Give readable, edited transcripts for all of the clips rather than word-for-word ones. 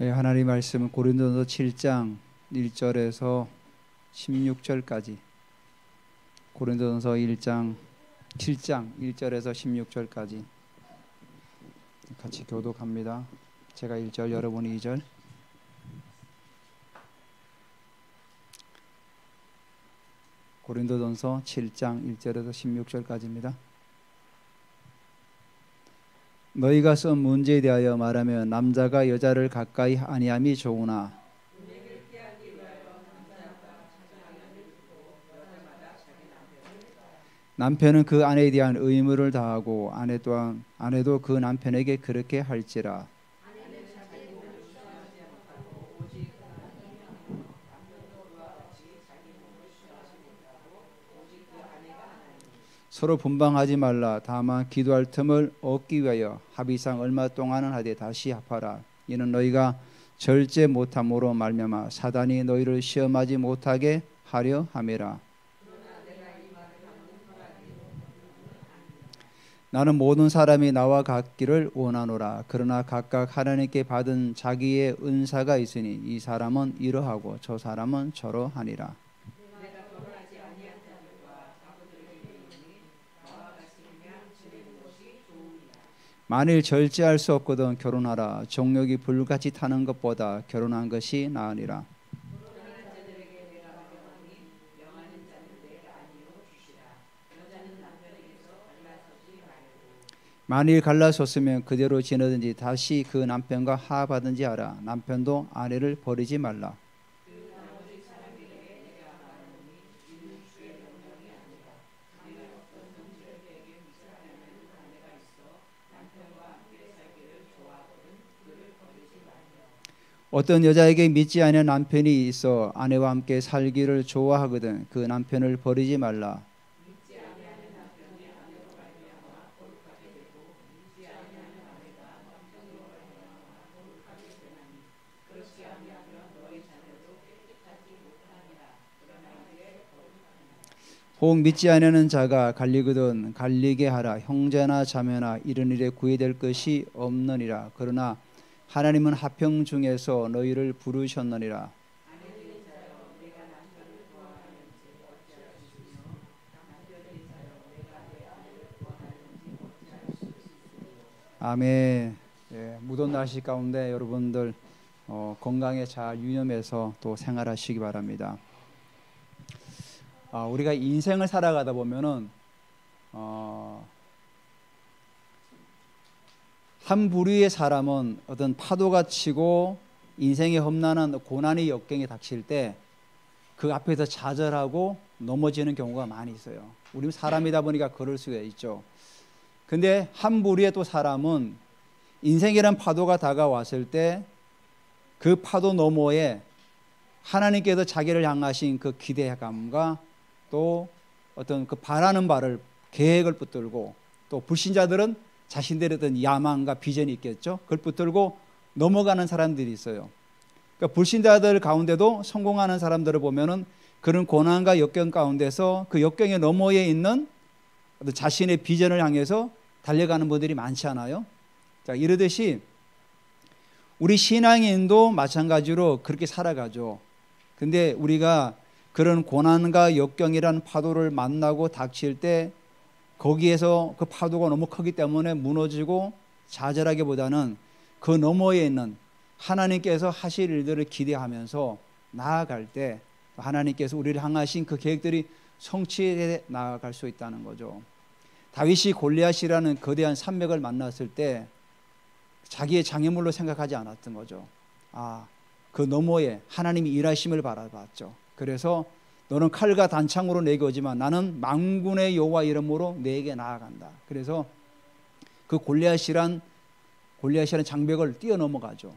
네, 하나님 말씀은 고린도서 7장 1절에서 16절까지, 고린도서 7장 1절에서 16절까지 같이 교독합니다. 제가 1절, 여러분이 2절. 고린도전서 7장 1절에서 16절까지입니다. 너희가 쓴 문제에 대하여 말하면 남자가 여자를 가까이 아니함이 좋으나 남편은 그 아내에 대한 의무를 다하고 아내도 그 남편에게 그렇게 할지라. 서로 분방하지 말라. 다만 기도할 틈을 얻기 위하여 합의상 얼마 동안은 하되 다시 합하라. 이는 너희가 절제 못함으로 말미암아 사단이 너희를 시험하지 못하게 하려 함이라. 나는 모든 사람이 나와 같기를 원하노라. 그러나 각각 하나님께 받은 자기의 은사가 있으니 이 사람은 이러하고 저 사람은 저러하니라. 만일 절제할 수 없거든 결혼하라. 정욕이 불같이 타는 것보다 결혼한 것이 나으니라. 만일 갈라섰으면 그대로 지내든지 다시 그 남편과 화합하든지 하라. 남편도 아내를 버리지 말라. 어떤 여자에게 믿지 않는 남편이 있어 아내와 함께 살기를 좋아하거든 그 남편을 버리지 말라. 혹 믿지 않는 자가 갈리거든 갈리게 하라. 형제나 자매나 이런 일에 구애될 것이 없느니라. 그러나 하나님은 화평 중에서 너희를 부르셨느니라. 아멘. 예, 무더운 날씨 가운데 여러분들 건강에 잘 유념해서 또 생활하시기 바랍니다. 우리가 인생을 살아가다 보면은 한 부류의 사람은 어떤 파도가 치고 인생의 험난한 고난의 역경에 닥칠 때 그 앞에서 좌절하고 넘어지는 경우가 많이 있어요. 우리는 사람이다 보니까 그럴 수가 있죠. 근데 한 부류의 또 사람은 인생이란 파도가 다가왔을 때 그 파도 너머에 하나님께서 자기를 향하신 그 기대감과 또 어떤 그 바라는 바를 계획을 붙들고, 또 불신자들은 자신들의 어떤 야망과 비전이 있겠죠. 그걸 붙들고 넘어가는 사람들이 있어요. 그러니까 불신자들 가운데도 성공하는 사람들을 보면은 그런 고난과 역경 가운데서 그 역경의 너머에 있는 어떤 자신의 비전을 향해서 달려가는 분들이 많지 않아요? 자, 이러듯이 우리 신앙인도 마찬가지로 그렇게 살아가죠. 근데 우리가 그런 고난과 역경이라는 파도를 만나고 닥칠 때 거기에서 그 파도가 너무 크기 때문에 무너지고 좌절하기보다는 그 너머에 있는 하나님께서 하실 일들을 기대하면서 나아갈 때 하나님께서 우리를 향하신 그 계획들이 성취해 나아갈 수 있다는 거죠. 다윗이 골리앗이라는 거대한 산맥을 만났을 때 자기의 장애물로 생각하지 않았던 거죠. 그 너머에 하나님이 일하심을 바라봤죠. 그래서 너는 칼과 단창으로 내게 오지만 나는 만군의 여호와 이름으로 내게 나아간다. 그래서 그 골리앗이란 장벽을 뛰어넘어가죠.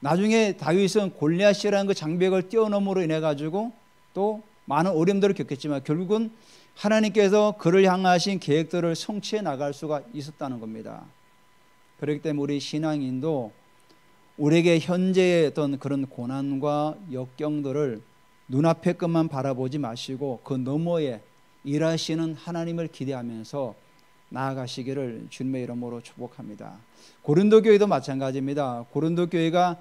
나중에 다윗은 골리앗이라는 그 장벽을 뛰어넘으로 인해 가지고 또 많은 어려움들을 겪겠지만 결국은 하나님께서 그를 향하신 계획들을 성취해 나갈 수가 있었다는 겁니다. 그렇기 때문에 우리 신앙인도 우리에게 현재의 어떤 그런 고난과 역경들을 눈앞의 것만 바라보지 마시고 그 너머에 일하시는 하나님을 기대하면서 나아가시기를 주님의 이름으로 축복합니다. 고린도 교회도 마찬가지입니다. 고린도 교회가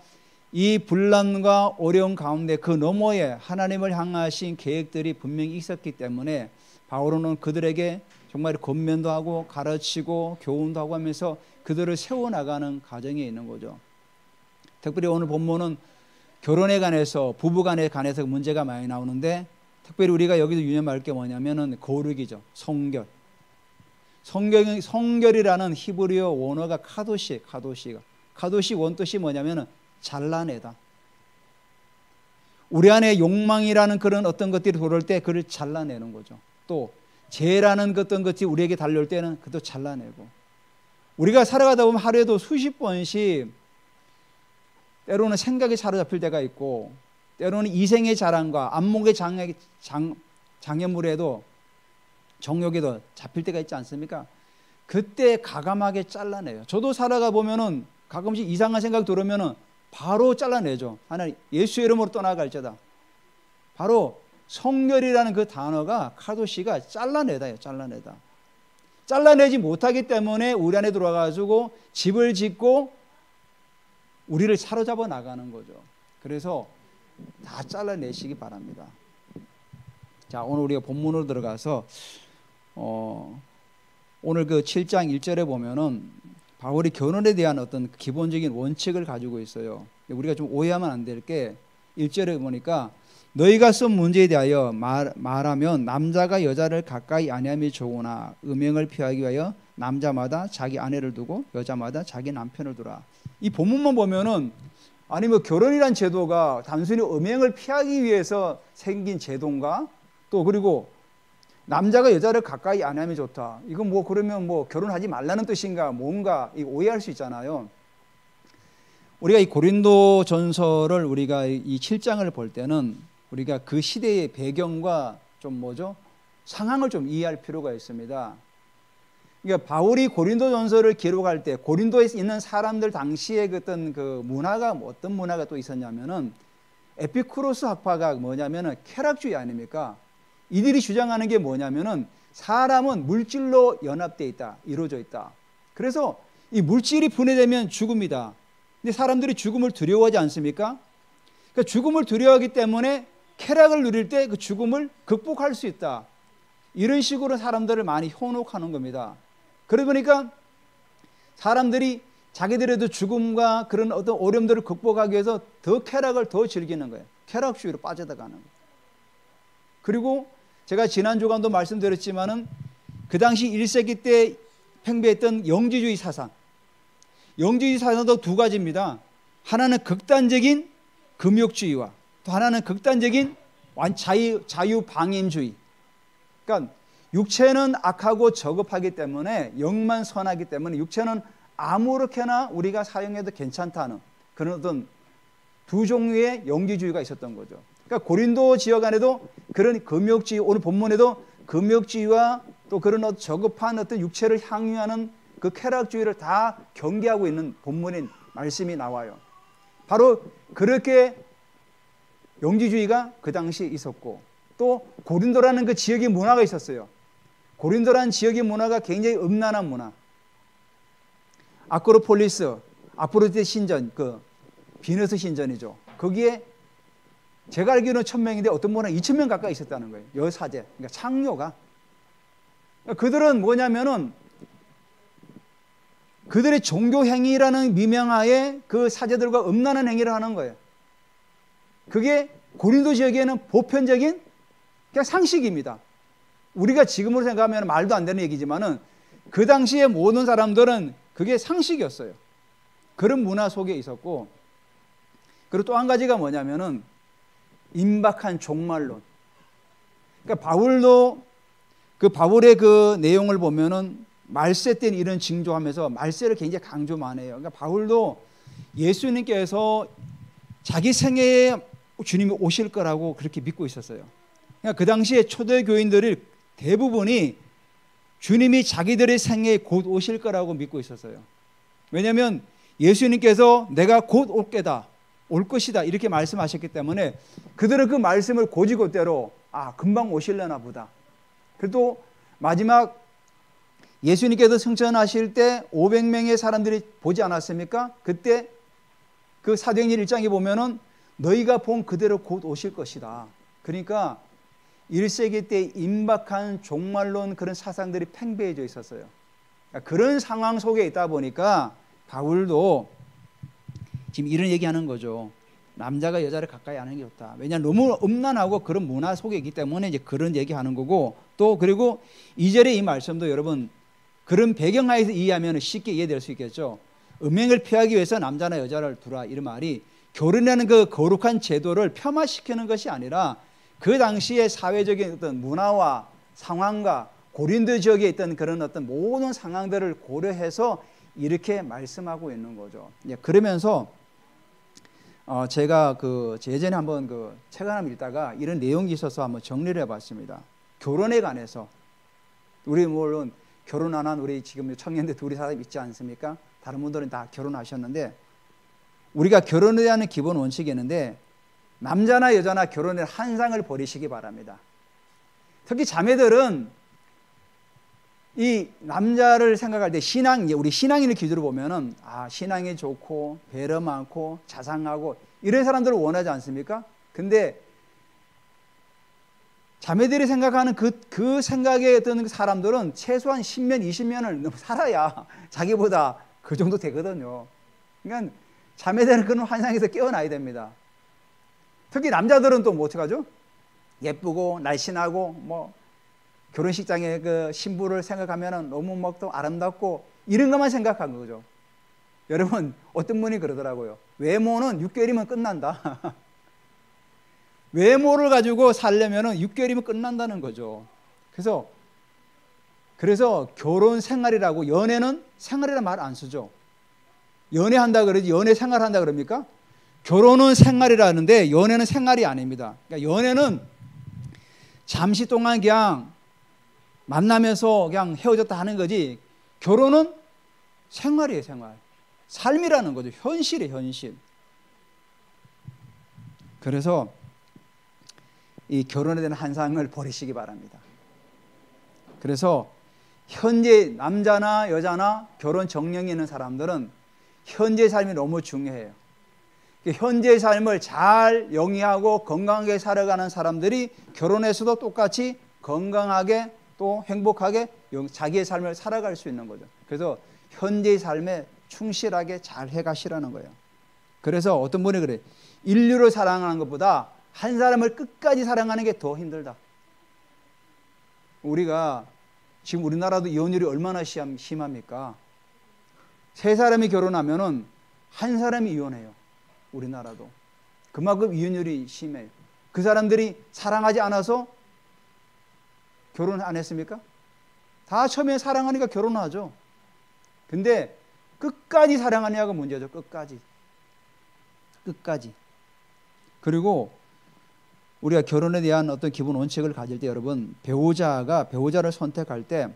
이 분란과 어려움 가운데 그 너머에 하나님을 향하신 계획들이 분명히 있었기 때문에 바울은 그들에게 정말 권면도 하고 가르치고 교훈도 하고 하면서 그들을 세워나가는 과정에 있는 거죠. 특별히 오늘 본문은 결혼에 관해서, 부부간에 관해서 문제가 많이 나오는데, 특별히 우리가 여기서 유념할 게 뭐냐면은 거룩이죠. 성결. 성결이라는 히브리어 원어가 카도시 원뜻이 뭐냐면은 잘라내다. 우리 안에 욕망이라는 그런 어떤 것들이 들어올 때 그를 잘라내는 거죠. 또 죄라는 어떤 것이 우리에게 달려올 때는 그것도 잘라내고, 우리가 살아가다 보면 하루에도 수십 번씩 때로는 생각이 사로잡힐 때가 있고, 때로는 이생의 자랑과 안목의 장애물에도 정욕에도 잡힐 때가 있지 않습니까? 그때 가감하게 잘라내요. 저도 살아가 보면은 가끔씩 이상한 생각 들으면은 바로 잘라내죠. 하나님 예수 이름으로 떠나갈지어다. 바로 성결이라는 그 단어가 카도시가 잘라내다예요. 잘라내지 못하기 때문에 우리 안에 들어와가지고 집을 짓고 우리를 사로잡아 나가는 거죠. 그래서 다 잘라내시기 바랍니다. 자, 오늘 우리가 본문으로 들어가서 오늘 그 7장 1절에 보면은 바울이 결혼에 대한 어떤 기본적인 원칙을 가지고 있어요. 우리가 좀 오해하면 안 될 게 1절에 보니까 너희가 쓴 문제에 대하여 말하면 남자가 여자를 가까이 아니함이 좋으나 음행을 피하기 위하여 남자마다 자기 아내를 두고 여자마다 자기 남편을 두라. 이 본문만 보면은 아니 뭐 결혼이란 제도가 단순히 음행을 피하기 위해서 생긴 제도인가? 또 그리고 남자가 여자를 가까이 안 하면 좋다. 이건 뭐 그러면 뭐 결혼하지 말라는 뜻인가? 뭔가 오해할 수 있잖아요. 우리가 이 고린도 전서를 우리가 이 7장을 볼 때는 우리가 그 시대의 배경과 좀 상황을 좀 이해할 필요가 있습니다. 그러니까 바울이 고린도 전서를 기록할 때 고린도에 있는 사람들 당시에 어떤 그 문화가 어떤 문화가 또 있었냐면은 에피쿠로스 학파가 뭐냐면은 쾌락주의 아닙니까? 이들이 주장하는 게 뭐냐면은 사람은 물질로 연합되어 있다, 이루어져 있다. 그래서 이 물질이 분해되면 죽음이다. 근데 사람들이 죽음을 두려워하지 않습니까? 그러니까 죽음을 두려워하기 때문에 쾌락을 누릴 때 그 죽음을 극복할 수 있다. 이런 식으로 사람들을 많이 현혹하는 겁니다. 그러다 보니까 사람들이 자기들에도 죽음과 그런 어떤 어려움들을 극복하기 위해서 더 쾌락을 더 즐기는 거예요. 쾌락주의로 빠져나가는 거예요. 그리고 제가 지난 주간도 말씀드렸지만은 그 당시 1세기 때 팽배했던 영지주의 사상. 영지주의 사상도 두 가지입니다. 하나는 극단적인 금욕주의와 또 하나는 극단적인 자유방임주의. 그러니까 육체는 악하고 저급하기 때문에 영만 선하기 때문에 육체는 아무렇게나 우리가 사용해도 괜찮다는 그런 어떤 두 종류의 영지주의가 있었던 거죠. 그러니까 고린도 지역 안에도 그런 금욕주의, 오늘 본문에도 금욕주의와 또 그런 저급한 어떤 육체를 향유하는 그 쾌락주의를 다 경계하고 있는 본문인 말씀이 나와요. 바로 그렇게 영지주의가 그 당시에 있었고, 또 고린도라는 그 지역의 문화가 있었어요. 고린도라는 지역의 문화가 굉장히 음란한 문화. 아크로폴리스, 아프로디테 신전, 그 비너스 신전이죠. 거기에 제가 알기로는 1000명인데 어떤 분은 2000명 가까이 있었다는 거예요. 여사제, 그러니까 창녀가. 그들은 뭐냐면은 그들의 종교 행위라는 미명하에 그 사제들과 음란한 행위를 하는 거예요. 그게 고린도 지역에는 보편적인 그냥 상식입니다. 우리가 지금으로 생각하면 말도 안 되는 얘기지만은 그 당시에 모든 사람들은 그게 상식이었어요. 그런 문화 속에 있었고, 그리고 또 한 가지가 뭐냐면은 임박한 종말론. 그러니까 바울의 그 내용을 보면은 말세 때는 이런 징조하면서 말세를 굉장히 강조만 해요. 그러니까 바울도 예수님께서 자기 생애에 주님이 오실 거라고 그렇게 믿고 있었어요. 그러니까 그 당시에 초대 교인들이 대부분이 주님이 자기들의 생애에 곧 오실 거라고 믿고 있었어요. 왜냐하면 예수님께서 내가 곧 올 것이다 이렇게 말씀하셨기 때문에 그들은 그 말씀을 곧이곧대로 금방 오실려나 보다. 그래도 마지막 예수님께서 승천하실 때 500명의 사람들이 보지 않았습니까? 그때 그 사도행전 1장에 보면은 너희가 본 그대로 곧 오실 것이다. 그러니까 1세기 때 임박한 종말론 그런 사상들이 팽배해져 있었어요. 그러니까 그런 상황 속에 있다 보니까 바울도 지금 이런 얘기하는 거죠. 남자가 여자를 가까이 하는 게 좋다. 왜냐하면 너무 음란하고 그런 문화 속에 있기 때문에 이제 그런 얘기하는 거고, 또 그리고 2절의 이 말씀도 여러분 그런 배경하에서 이해하면 쉽게 이해될 수 있겠죠. 음행을 피하기 위해서 남자나 여자를 두라, 이런 말이 결혼이라는 그 거룩한 제도를 폄하시키는 것이 아니라 그 당시의 사회적인 어떤 문화와 상황과 고린도 지역에 있던 그런 어떤 모든 상황들을 고려해서 이렇게 말씀하고 있는 거죠. 그러면서 제가 예전에 한번 책 하나 읽다가 이런 내용이 있어서 한번 정리를 해봤습니다. 결혼에 관해서 우리 물론 결혼 안 한 우리 지금 청년들 둘이 사람 있지 않습니까? 다른 분들은 다 결혼하셨는데 우리가 결혼에 대한 기본 원칙이 있는데 남자나 여자나 결혼의 한상을 버리시기 바랍니다. 특히 자매들은 이 남자를 생각할 때 우리 신앙인을 기준으로 보면은 신앙이 좋고 배려 많고 자상하고 이런 사람들을 원하지 않습니까? 근데 자매들이 생각하는 그 생각에 어떤 사람들은 최소한 10년, 20년을 살아야 자기보다 그 정도 되거든요. 그러니까 자매들은 그런 환상에서 깨어나야 됩니다. 특히 남자들은 또 뭐 어떡하죠? 예쁘고 날씬하고 결혼식장에 그 신부를 생각하면 너무 또 아름답고 이런 것만 생각한 거죠. 여러분 어떤 분이 그러더라고요. 외모는 6개월이면 끝난다. 외모를 가지고 살려면 6개월이면 끝난다는 거죠. 그래서 결혼 생활이라고, 연애는 생활이라는 말 안 쓰죠. 연애한다 그러지 연애 생활한다 그럽니까? 결혼은 생활이라는데 연애는 생활이 아닙니다. 그러니까 연애는 잠시 동안 그냥 만나면서 그냥 헤어졌다 하는 거지, 결혼은 생활이에요. 생활, 삶이라는 거죠. 현실이에요. 현실. 그래서 이 결혼에 대한 환상을 버리시기 바랍니다. 그래서 현재 남자나 여자나 결혼 정령이 있는 사람들은 현재 삶이 너무 중요해요. 현재 삶을 잘 영위하고 건강하게 살아가는 사람들이 결혼해서도 똑같이 건강하게 또 행복하게 자기의 삶을 살아갈 수 있는 거죠. 그래서 현재의 삶에 충실하게 잘 해가시라는 거예요. 그래서 어떤 분이 그래요. 인류를 사랑하는 것보다 한 사람을 끝까지 사랑하는 게 더 힘들다. 우리가 지금 우리나라도 이혼율이 얼마나 심합니까? 세 사람이 결혼하면은 한 사람이 이혼해요. 우리나라도. 그만큼 이혼율이 심해요. 그 사람들이 사랑하지 않아서 결혼 안 했습니까? 다 처음에 사랑하니까 결혼하죠. 근데 끝까지 사랑하냐가 문제죠. 끝까지. 그리고 우리가 결혼에 대한 어떤 기본 원칙을 가질 때 여러분, 배우자를 선택할 때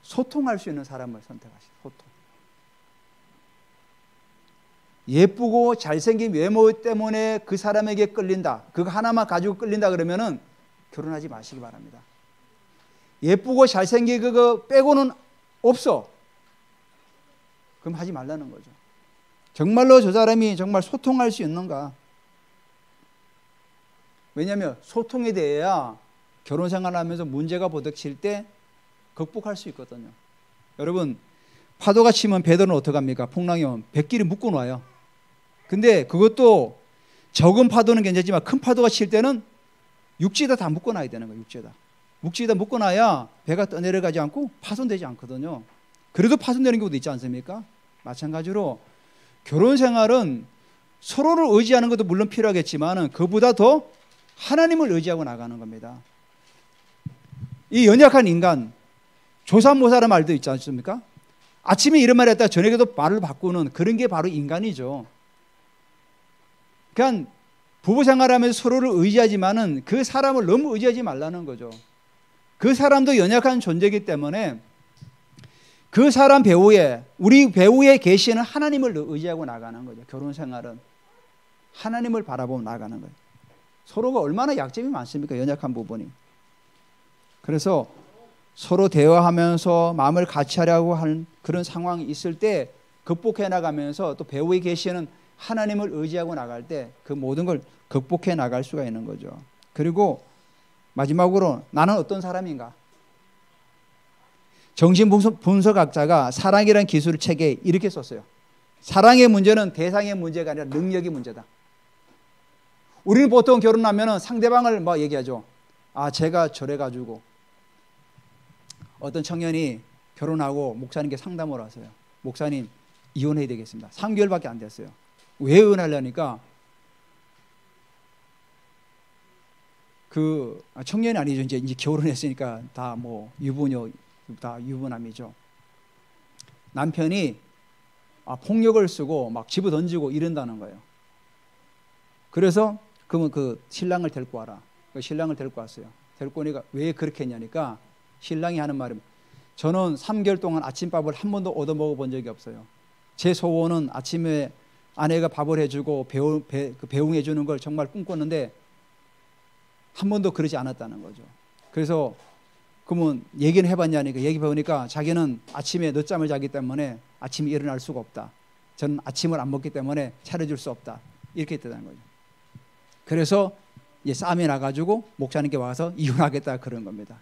소통할 수 있는 사람을 선택하시죠. 소통. 예쁘고 잘생긴 외모 때문에 그 사람에게 끌린다, 그거 하나만 가지고 끌린다 그러면은 결혼하지 마시기 바랍니다. 예쁘고 잘생긴 그거 빼고는 없어, 그럼 하지 말라는 거죠. 정말로 저 사람이 정말 소통할 수 있는가? 왜냐하면 소통에 대해야 결혼 생활하면서 문제가 부닥칠 때 극복할 수 있거든요. 여러분, 파도가 치면 배들은 어떡합니까? 폭랑이 오면 뱃길이 묶어놔요. 근데 그것도 적은 파도는 괜찮지만 큰 파도가 칠 때는 육지에다 다 묶어놔야 되는 거예요. 육지에다 묶어놔야 배가 떠내려가지 않고 파손되지 않거든요. 그래도 파손되는 경우도 있지 않습니까? 마찬가지로 결혼 생활은 서로를 의지하는 것도 물론 필요하겠지만 그보다 더 하나님을 의지하고 나가는 겁니다. 이 연약한 인간, 조삼모사라는 말도 있지 않습니까? 아침에 이런 말을 했다가 저녁에도 말을 바꾸는 그런 게 바로 인간이죠. 그러니까 부부 생활하면서 서로를 의지하지만은 그 사람을 너무 의지하지 말라는 거죠. 그 사람도 연약한 존재이기 때문에 그 사람 배우에, 우리 배우에 계시는 하나님을 의지하고 나가는 거죠. 결혼 생활은 하나님을 바라보고 나가는 거예요. 서로가 얼마나 약점이 많습니까? 연약한 부분이. 그래서 서로 대화하면서 마음을 같이 하려고 하는 그런 상황이 있을 때 극복해 나가면서 또 배우에 계시는 하나님을 의지하고 나갈 때 그 모든 걸 극복해 나갈 수가 있는 거죠. 그리고 마지막으로 나는 어떤 사람인가? 정신분석학자가 사랑이라는 기술 책에 이렇게 썼어요. 사랑의 문제는 대상의 문제가 아니라 능력의 문제다. 우리는 보통 결혼하면 상대방을 막 얘기하죠. 아, 제가 저래가지고. 어떤 청년이 결혼하고 목사님께 상담을 왔어요. 목사님, 이혼해야 되겠습니다. 3개월밖에 안 됐어요. 왜 이혼하려니까 그 청년이 아니죠. 이제 결혼했으니까 다 뭐 다 유부남이죠. 남편이 폭력을 쓰고 막 집어 던지고 이런다는 거예요. 그래서 그러면 그 신랑을 데리고 와라. 그 신랑을 데리고 왔어요. 데리고 오니까 왜 그렇게 했냐니까 신랑이 하는 말은 저는 3개월 동안 아침밥을 한 번도 얻어 먹어본 적이 없어요. 제 소원은 아침에 아내가 밥을 해주고 배웅해 주는 걸 정말 꿈꿨는데 한 번도 그러지 않았다는 거죠. 그래서 그러면 얘기는 해봤냐니까 얘기 해보니까 자기는 아침에 늦잠을 자기 때문에 아침에 일어날 수가 없다. 저는 아침을 안 먹기 때문에 차려줄 수 없다. 이렇게 했다는 거죠. 그래서 이제 싸움이 나가지고 목사님께 와서 이혼하겠다 그런 겁니다.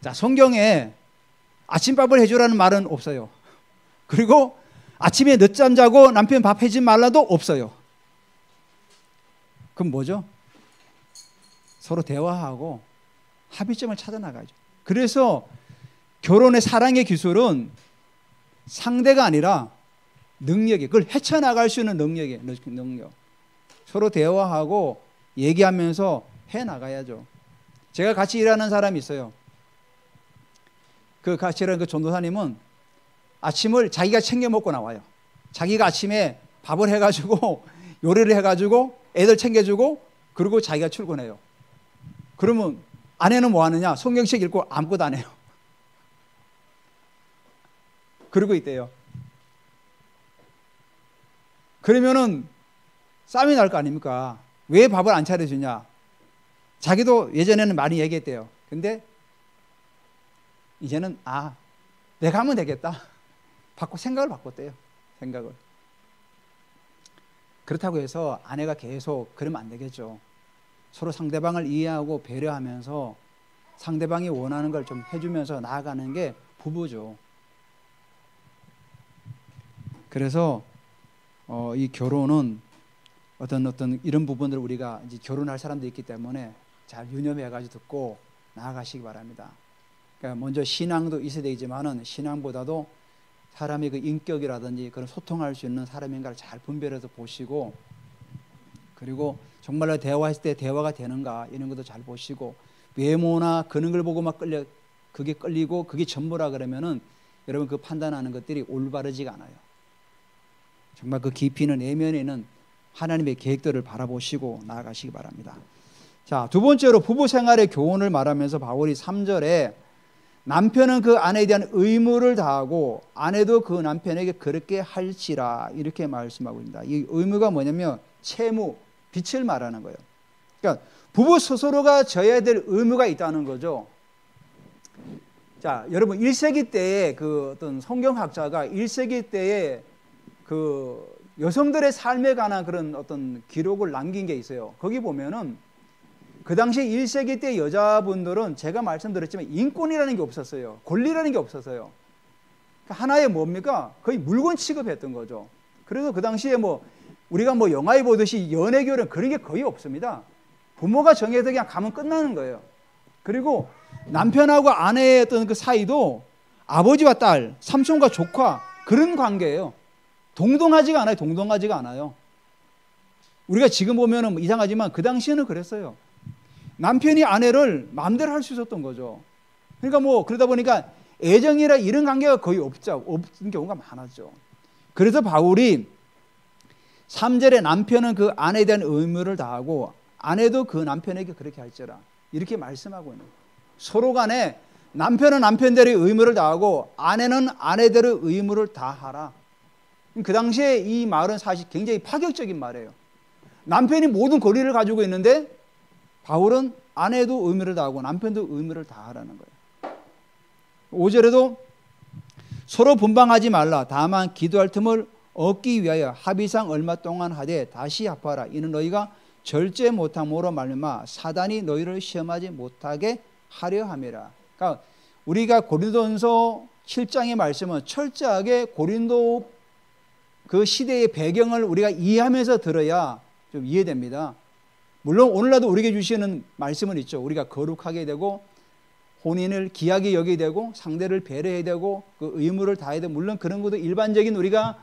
자, 성경에 아침밥을 해주라는 말은 없어요. 그리고 아침에 늦잠 자고 남편 밥 해주지 말라도 없어요. 그럼 뭐죠? 서로 대화하고 합의점을 찾아 나가죠. 그래서 결혼의 사랑의 기술은 상대가 아니라 능력이, 그걸 헤쳐나갈 수 있는 능력이에요. 능력. 서로 대화하고 얘기하면서 해나가야죠. 제가 같이 일하는 사람이 있어요. 그 같이 일하는 그 전도사님은 아침을 자기가 챙겨 먹고 나와요. 자기가 아침에 밥을 해가지고 요리를 해가지고 애들 챙겨주고 그리고 자기가 출근해요. 그러면 아내는 뭐 하느냐? 성경책 읽고 아무것도 안 해요. 그러고 있대요. 그러면은 싸움이 날 거 아닙니까? 왜 밥을 안 차려주냐? 자기도 예전에는 많이 얘기했대요. 근데 이제는 내가 하면 되겠다. 생각을 바꿨대요. 생각을. 그렇다고 해서 아내가 계속 그러면 안 되겠죠. 서로 상대방을 이해하고 배려하면서 상대방이 원하는 걸 좀 해주면서 나아가는 게 부부죠. 그래서 이 결혼은 어떤 이런 부분들을 우리가 이제 결혼할 사람도 있기 때문에 잘 유념해가지고 듣고 나아가시기 바랍니다. 그러니까 먼저 신앙도 있어야 되지만은 신앙보다도 사람의 그 인격이라든지 그런 소통할 수 있는 사람인가를 잘 분별해서 보시고, 그리고 정말로 대화했을 때 대화가 되는가 이런 것도 잘 보시고, 외모나 그런 걸 보고 막 그게 끌리고 그게 전부라 그러면은 여러분 그 판단하는 것들이 올바르지가 않아요. 정말 그 깊이 있는 내면에 있는 하나님의 계획들을 바라보시고 나아가시기 바랍니다. 자, 두 번째로 부부 생활의 교훈을 말하면서 바울이 3절에 남편은 그 아내에 대한 의무를 다하고 아내도 그 남편에게 그렇게 할지라 이렇게 말씀하고 있습니다. 이 의무가 뭐냐면 채무, 빚을 말하는 거예요. 그러니까 부부 스스로가 져야 될 의무가 있다는 거죠. 자, 여러분 1세기 때에 그 어떤 성경학자가 1세기 때에 그 여성들의 삶에 관한 그런 어떤 기록을 남긴 게 있어요. 거기 보면은 그 당시 1세기 때 여자분들은 제가 말씀드렸지만 인권이라는 게 없었어요. 권리라는 게 없었어요. 하나의 뭡니까? 거의 물건 취급했던 거죠. 그래서 그 당시에 우리가 영화에 보듯이 연애교련 그런 게 거의 없습니다. 부모가 정해서 그냥 가면 끝나는 거예요. 그리고 남편하고 아내의 어떤 그 사이도 아버지와 딸, 삼촌과 조카 그런 관계예요. 동등하지가 않아요. 동등하지가 않아요. 우리가 지금 보면은 이상하지만 그 당시에는 그랬어요. 남편이 아내를 마음대로 할 수 있었던 거죠. 그러니까 그러다 보니까 애정이라 이런 관계가 거의 없는 경우가 많았죠. 그래서 바울이 3절에 남편은 그 아내에 대한 의무를 다하고 아내도 그 남편에게 그렇게 할지라 이렇게 말씀하고 있는 거예요. 서로 간에 남편은 남편대로의 의무를 다하고 아내는 아내대로의 의무를 다하라. 그 당시에 이 말은 사실 굉장히 파격적인 말이에요. 남편이 모든 권리를 가지고 있는데 바울은 아내도 의무를 다하고 남편도 의무를 다하라는 거예요. 5절에도 서로 분방하지 말라. 다만 기도할 틈을 얻기 위하여 합의상 얼마 동안 하되 다시 합하라. 이는 너희가 절제 못함으로 말미암아 사단이 너희를 시험하지 못하게 하려 함이라. 그러니까 우리가 고린도전서 7장의 말씀은 철저하게 고린도 그 시대의 배경을 우리가 이해하면서 들어야 좀 이해됩니다. 물론 오늘날도 우리에게 주시는 말씀은 있죠. 우리가 거룩하게 되고 혼인을 귀하게 여기게 되고 상대를 배려해야 되고 그 의무를 다해야 되고, 물론 그런 것도 일반적인 우리가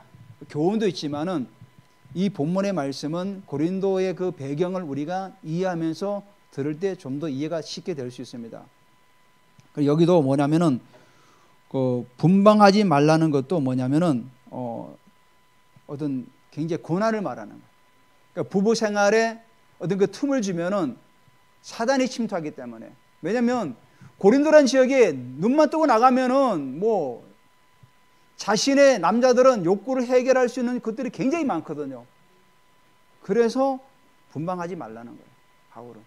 교훈도 있지만은 이 본문의 말씀은 고린도의 그 배경을 우리가 이해하면서 들을 때 좀 더 이해가 쉽게 될 수 있습니다. 여기도 뭐냐면은 그 분방하지 말라는 것도 뭐냐면은 어떤 굉장히 고난을 말하는 거예요. 그러니까 부부 생활에 어떤 그 틈을 주면은 사단이 침투하기 때문에. 왜냐하면 고린도란 지역에 눈만 뜨고 나가면은 뭐 자신의 남자들은 욕구를 해결할 수 있는 것들이 굉장히 많거든요. 그래서 분방하지 말라는 거예요, 바울은.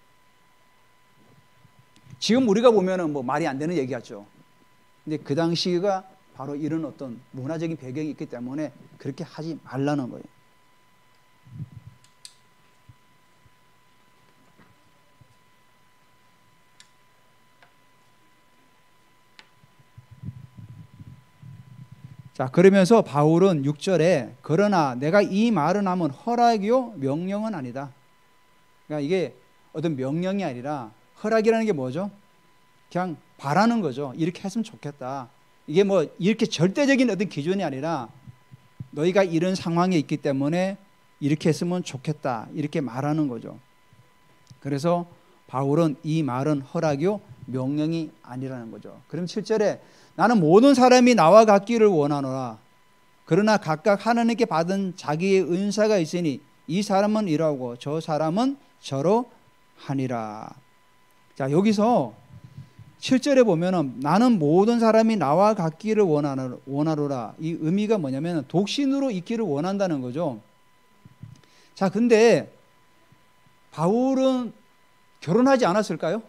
지금 우리가 보면은 뭐 말이 안 되는 얘기 같죠. 근데 그 당시가 바로 이런 어떤 문화적인 배경이 있기 때문에 그렇게 하지 말라는 거예요. 자, 그러면서 바울은 6절에 그러나 내가 이 말은 하면 허락이요 명령은 아니다. 그러니까 이게 어떤 명령이 아니라 허락이라는 게 뭐죠? 그냥 바라는 거죠. 이렇게 했으면 좋겠다. 이게 뭐 이렇게 절대적인 어떤 기준이 아니라 너희가 이런 상황에 있기 때문에 이렇게 했으면 좋겠다. 이렇게 말하는 거죠. 그래서 바울은 이 말은 허락이요 명령이 아니라는 거죠. 그럼 7절에 나는 모든 사람이 나와 같기를 원하노라. 그러나 각각 하나님께 받은 자기의 은사가 있으니 이 사람은 이러고 저 사람은 저러 하니라. 자, 여기서 7절에 보면은 나는 모든 사람이 나와 같기를 원하노라. 이 의미가 뭐냐면 독신으로 있기를 원한다는 거죠. 자, 근데 바울은 결혼하지 않았을까요?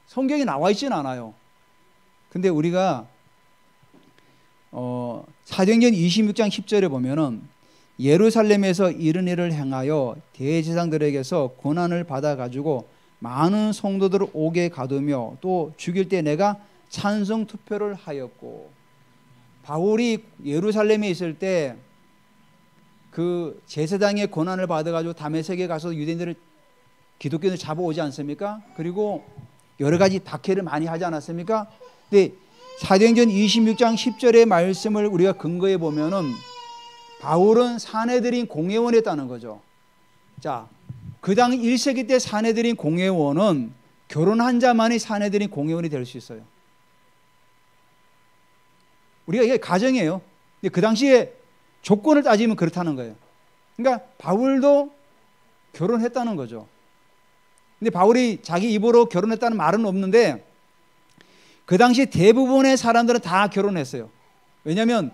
성경에 나와 있지는 않아요. 근데 우리가 사도행전 26장 10절에 보면은 예루살렘에서 이런 일을 행하여 대제사장들에게서 고난을 받아 가지고 많은 성도들을 옥에 가두며 또 죽일 때 내가 찬성 투표를 하였고, 바울이 예루살렘에 있을 때 그 제사장의 고난을 받아 가지고 다메섹에 가서 유대인들을 기독교인을 잡아오지 않습니까? 그리고 여러 가지 박해를 많이 하지 않았습니까? 근데 사도행전 26장 10절의 말씀을 우리가 근거해 보면은 바울은 사내들인 공회원에 있다는 거죠. 자, 그 당 1세기 때 사내들인 공회원은 결혼한 자만이 사내들인 공회원이 될 수 있어요. 우리가 이게 가정이에요. 근데 그 당시에 조건을 따지면 그렇다는 거예요. 그러니까 바울도 결혼했다는 거죠. 근데 바울이 자기 입으로 결혼했다는 말은 없는데 그 당시 대부분의 사람들은 다 결혼했어요. 왜냐하면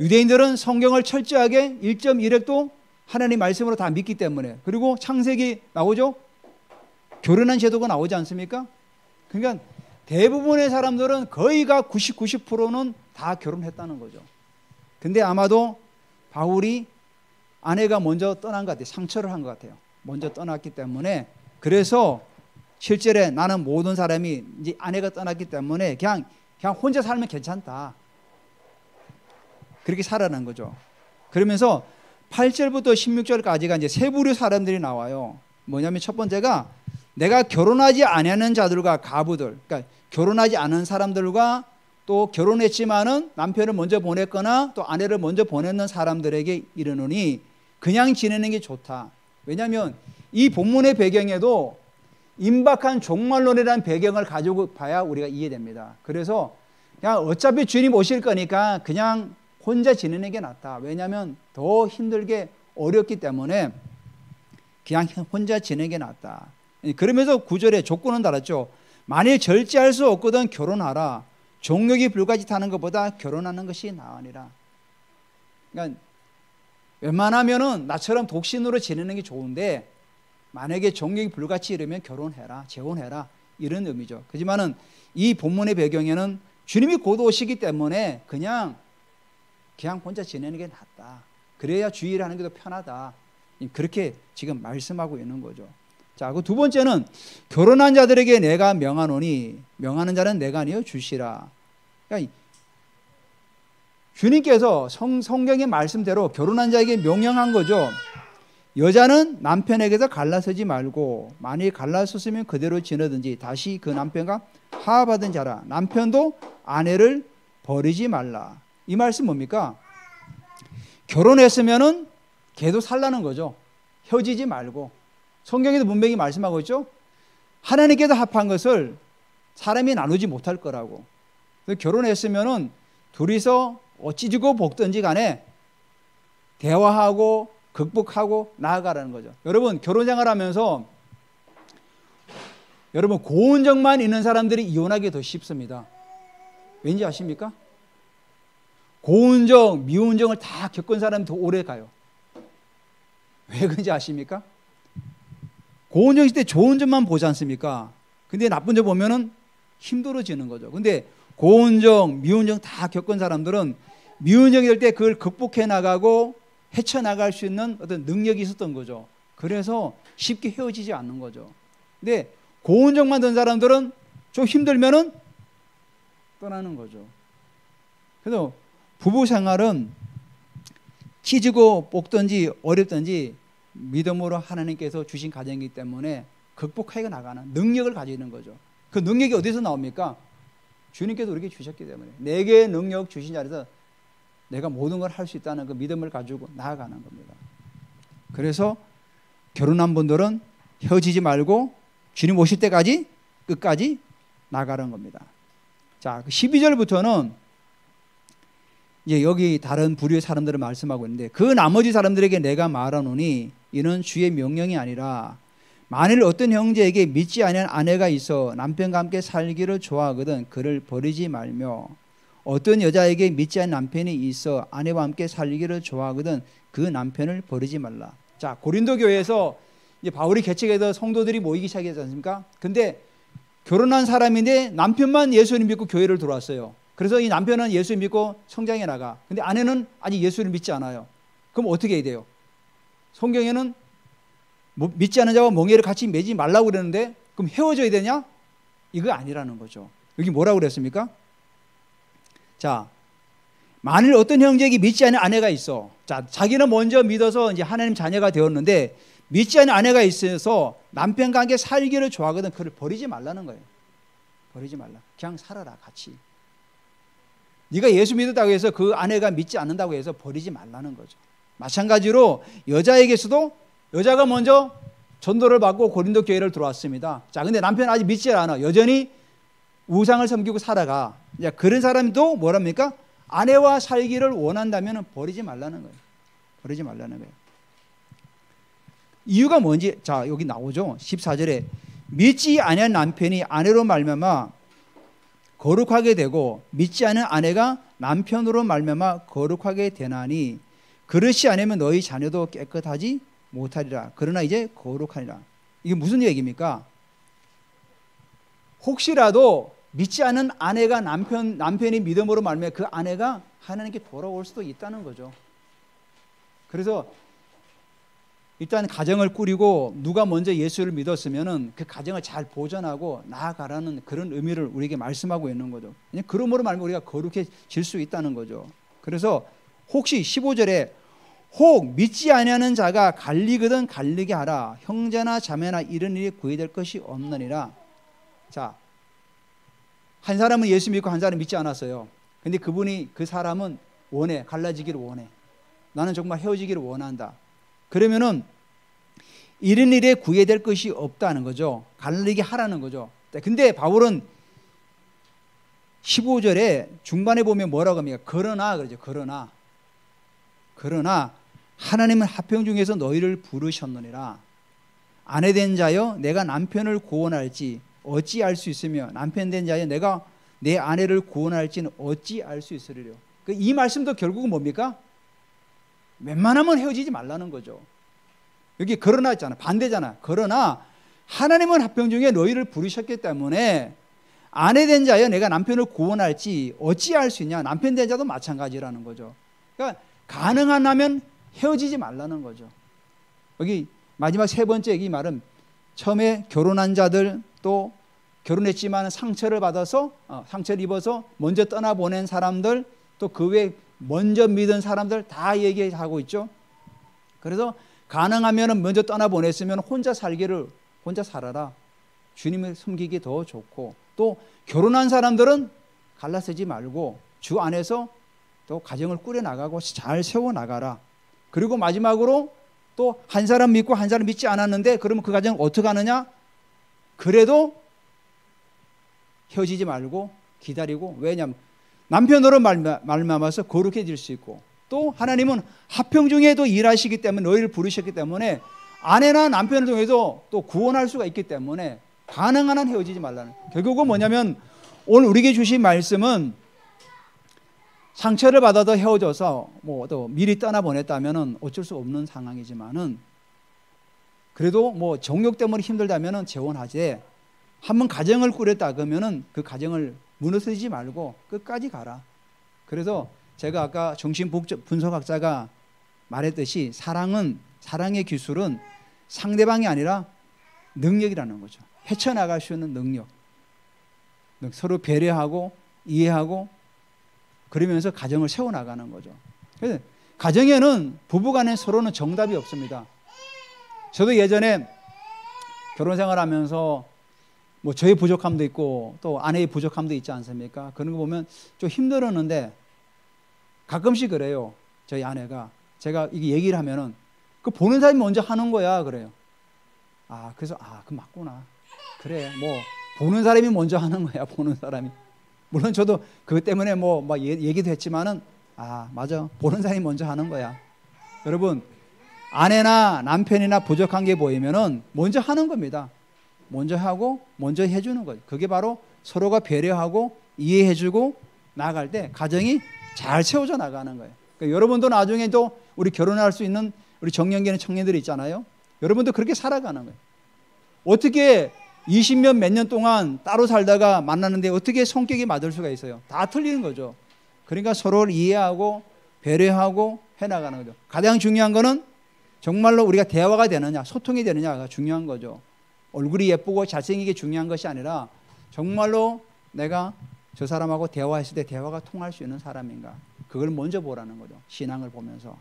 유대인들은 성경을 철저하게 1.1획도 하나님 말씀으로 다 믿기 때문에. 그리고 창세기 나오죠? 결혼한 제도가 나오지 않습니까? 그러니까 대부분의 사람들은 거의가 90%는 다 결혼했다는 거죠. 근데 아마도 바울이 아내가 먼저 떠난 것 같아요. 상처를 한 것 같아요. 먼저 떠났기 때문에. 그래서 실제로 나는 모든 사람이 이제 아내가 떠났기 때문에 그냥 혼자 살면 괜찮다. 그렇게 살아난 거죠. 그러면서 8절부터 16절까지가 이제 세 부류 사람들이 나와요. 뭐냐면 첫 번째가 내가 결혼하지 아니하는 자들과 가부들, 그러니까 결혼하지 않은 사람들과 또 결혼했지만은 남편을 먼저 보냈거나 또 아내를 먼저 보냈는 사람들에게 이르노니 그냥 지내는 게 좋다. 왜냐하면 이 본문의 배경에도 임박한 종말론이라는 배경을 가지고 봐야 우리가 이해됩니다. 그래서 그냥 어차피 주님 오실 거니까 그냥 혼자 지내는 게 낫다. 왜냐하면 더 힘들게 어렵기 때문에 그냥 혼자 지내는 게 낫다. 그러면서 9절에 조건은 달았죠. 만일 절제할 수 없거든 결혼하라. 종욕이 불가짓하는 것보다 결혼하는 것이 나으니라. 그러니까 웬만하면은 나처럼 독신으로 지내는 게 좋은데 만약에 종욕이 불같이 이르면 결혼해라, 재혼해라 이런 의미죠. 하지만은 이 본문의 배경에는 주님이 곧 오시기 때문에 그냥 그냥 혼자 지내는 게 낫다. 그래야 주의를 하는 게 더 편하다. 그렇게 지금 말씀하고 있는 거죠. 자, 그 두 번째는 결혼한 자들에게 내가 명하노니 명하는 자는 내가 아니요 주시라. 그러니까 주님께서 성경의 말씀대로 결혼한 자에게 명령한 거죠. 여자는 남편에게서 갈라서지 말고 만일 갈라섰으면 그대로 지내든지 다시 그 남편과 화합하던 자라. 남편도 아내를 버리지 말라. 이 말씀 뭡니까? 결혼했으면은 걔도 살라는 거죠. 헤어지지 말고. 성경에도 분명히 말씀하고 있죠. 하나님께서 합한 것을 사람이 나누지 못할 거라고. 결혼했으면은 둘이서 어찌지고 볶든지 간에 대화하고 극복하고 나아가라는 거죠. 여러분 결혼생활 하면서 여러분 고운정만 있는 사람들이 이혼하기 더 쉽습니다. 왠지 아십니까? 고운정, 미운정을 다 겪은 사람이 더 오래 가요. 왜 그런지 아십니까? 고운정 있을 때 좋은 점만 보지 않습니까? 근데 나쁜 점 보면은 힘들어지는 거죠. 근데 고운정, 미운정 다 겪은 사람들은 미운정이 될 때 그걸 극복해 나가고 헤쳐나갈 수 있는 어떤 능력이 있었던 거죠. 그래서 쉽게 헤어지지 않는 거죠. 근데 고운정만 든 사람들은 좀 힘들면은 떠나는 거죠. 그래서 부부 생활은 치지고 볶든지 어렵든지 믿음으로 하나님께서 주신 가정이기 때문에 극복해 나가는 능력을 가지는 거죠. 그 능력이 어디서 나옵니까? 주님께서 우리에게 주셨기 때문에 내게 능력 주신 자리에서 내가 모든 걸 할 수 있다는 그 믿음을 가지고 나아가는 겁니다. 그래서 결혼한 분들은 헤어지지 말고 주님 오실 때까지 끝까지 나가는 겁니다. 자, 12절부터는 이제 여기 다른 부류의 사람들을 말씀하고 있는데 그 나머지 사람들에게 내가 말하노니 이는 주의 명령이 아니라 만일 어떤 형제에게 믿지 아니한 아내가 있어 남편과 함께 살기를 좋아하거든 그를 버리지 말며 어떤 여자에게 믿지 않는 남편이 있어 아내와 함께 살기를 좋아하거든 그 남편을 버리지 말라. 자, 고린도 교회에서 이제 바울이 개척해서 성도들이 모이기 시작했지 않습니까? 근데 결혼한 사람인데 남편만 예수를 믿고 교회를 들어왔어요. 그래서 이 남편은 예수 믿고 성장해 나가. 근데 아내는 아직 예수를 믿지 않아요. 그럼 어떻게 해야 돼요? 성경에는 믿지 않는 자와 멍에를 같이 매지 말라고 그러는데 그럼 헤어져야 되냐? 이거 아니라는 거죠. 여기 뭐라고 그랬습니까? 자, 만일 어떤 형제에게 믿지 않는 아내가 있어. 자, 자기는 먼저 믿어서 이제 하나님 자녀가 되었는데 믿지 않는 아내가 있어서 남편과 함께 살기를 좋아하거든 그를 버리지 말라는 거예요. 버리지 말라. 그냥 살아라 같이. 네가 예수 믿었다고 해서 그 아내가 믿지 않는다고 해서 버리지 말라는 거죠. 마찬가지로 여자에게서도 여자가 먼저 전도를 받고 고린도 교회를 들어왔습니다. 자, 근데 남편 아직 믿지 않아. 여전히 우상을 섬기고 살아가. 이제 그런 사람도 뭐랍니까? 아내와 살기를 원한다면 버리지 말라는 거예요. 버리지 말라는 거예요. 이유가 뭔지 자 여기 나오죠. 14절에 믿지 아니한 남편이 아내로 말미암아 거룩하게 되고 믿지 않은 아내가 남편으로 말미암아 거룩하게 되나니 그렇지 않으면 너희 자녀도 깨끗하지 못하리라. 그러나 이제 거룩하리라. 이게 무슨 얘기입니까? 혹시라도 믿지 않은 아내가 남편이 믿음으로 말미암아 그 아내가 하나님께 돌아올 수도 있다는 거죠. 그래서 일단 가정을 꾸리고 누가 먼저 예수를 믿었으면은 그 가정을 잘 보존하고 나아가라는 그런 의미를 우리에게 말씀하고 있는 거죠. 그러므로 말미암아 우리가 거룩해질 수 있다는 거죠. 그래서 혹시 15절에 혹 믿지 아니하는 자가 갈리거든 갈리게 하라. 형제나 자매나 이런 일이 구애될 것이 없느니라. 자, 한 사람은 예수 믿고 한 사람은 믿지 않았어요. 근데 그 사람은 원해. 갈라지기를 원해. 나는 정말 헤어지기를 원한다. 그러면은 이런 일에 구애될 것이 없다는 거죠. 갈리게 하라는 거죠. 근데 바울은 15절에 중반에 보면 뭐라고 합니까? 그러나 그러죠. 그러나 하나님은 합형 중에서 너희를 부르셨느니라. 아내 된 자여 내가 남편을 구원할지 어찌 알 수 있으며 남편 된 자여 내가 내 아내를 구원할지는 어찌 알 수 있으리요. 이 말씀도 결국은 뭡니까? 웬만하면 헤어지지 말라는 거죠. 여기 그러나 있잖아. 반대잖아. 그러나 하나님은 합형 중에 너희를 부르셨기 때문에 아내 된 자여 내가 남편을 구원할지 어찌 알 수 있냐. 남편 된 자도 마찬가지라는 거죠. 그러니까 가능하면 헤어지지 말라는 거죠. 여기 마지막 세 번째 이 말은 처음에 결혼한 자들, 또 결혼했지만 상처를 받아서 상처를 입어서 먼저 떠나보낸 사람들, 또 그 외에 먼저 믿은 사람들 다 얘기하고 있죠. 그래서 가능하면 먼저 떠나보냈으면 혼자 살아라. 주님을 섬기기 더 좋고, 또 결혼한 사람들은 갈라서지 말고 주 안에서 또 가정을 꾸려나가고 잘 세워나가라. 그리고 마지막으로 또 한 사람 믿고 한 사람 믿지 않았는데 그러면 그 가정을 어떻게 하느냐? 그래도 헤어지지 말고 기다리고, 왜냐하면 남편으로 말미암아서 거룩해질 수 있고, 또 하나님은 합평 중에도 일하시기 때문에 너희를 부르셨기 때문에 아내나 남편을 통해서 또 구원할 수가 있기 때문에 가능한 한 헤어지지 말라는. 결국은 뭐냐면 오늘 우리에게 주신 말씀은 상처를 받아도 헤어져서 뭐 또 미리 떠나보냈다면은 어쩔 수 없는 상황이지만은, 그래도 뭐 정욕 때문에 힘들다면은 재혼하지, 한번 가정을 꾸렸다 그러면은 그 가정을 무너뜨리지 말고 끝까지 가라. 그래서 제가 아까 정신분석학자가 말했듯이 사랑의 기술은 상대방이 아니라 능력이라는 거죠. 헤쳐나갈 수 있는 능력. 서로 배려하고 이해하고 그러면서 가정을 세워나가는 거죠. 그래서 가정에는 부부간에 서로는 정답이 없습니다. 저도 예전에 결혼 생활하면서 뭐 저의 부족함도 있고 또 아내의 부족함도 있지 않습니까? 그런 거 보면 좀 힘들었는데 가끔씩 그래요. 저희 아내가 제가 이게 얘기를 하면은 그 보는 사람이 먼저 하는 거야 그래요. 그래서 그 맞구나. 그래, 뭐 보는 사람이 먼저 하는 거야. 보는 사람이. 물론 저도 그것 때문에 뭐 얘기도 했지만은 맞아. 보는 사람이 먼저 하는 거야. 여러분, 아내나 남편이나 부족한 게 보이면은 먼저 하는 겁니다. 먼저 하고 먼저 해주는 거예요. 그게 바로 서로가 배려하고 이해해주고 나아갈 때 가정이 잘 세워져 나가는 거예요. 그러니까 여러분도 나중에 또 우리 결혼할 수 있는 우리 정년기는 청년들이 있잖아요. 여러분도 그렇게 살아가는 거예요. 어떻게 20년 몇 년 동안 따로 살다가 만나는데 어떻게 성격이 맞을 수가 있어요? 다 틀리는 거죠. 그러니까 서로를 이해하고 배려하고 해나가는 거죠. 가장 중요한 거는 정말로 우리가 대화가 되느냐, 소통이 되느냐가 중요한 거죠. 얼굴이 예쁘고 잘생기게 중요한 것이 아니라 정말로 내가 저 사람하고 대화했을 때 대화가 통할 수 있는 사람인가, 그걸 먼저 보라는 거죠. 신앙을 보면서.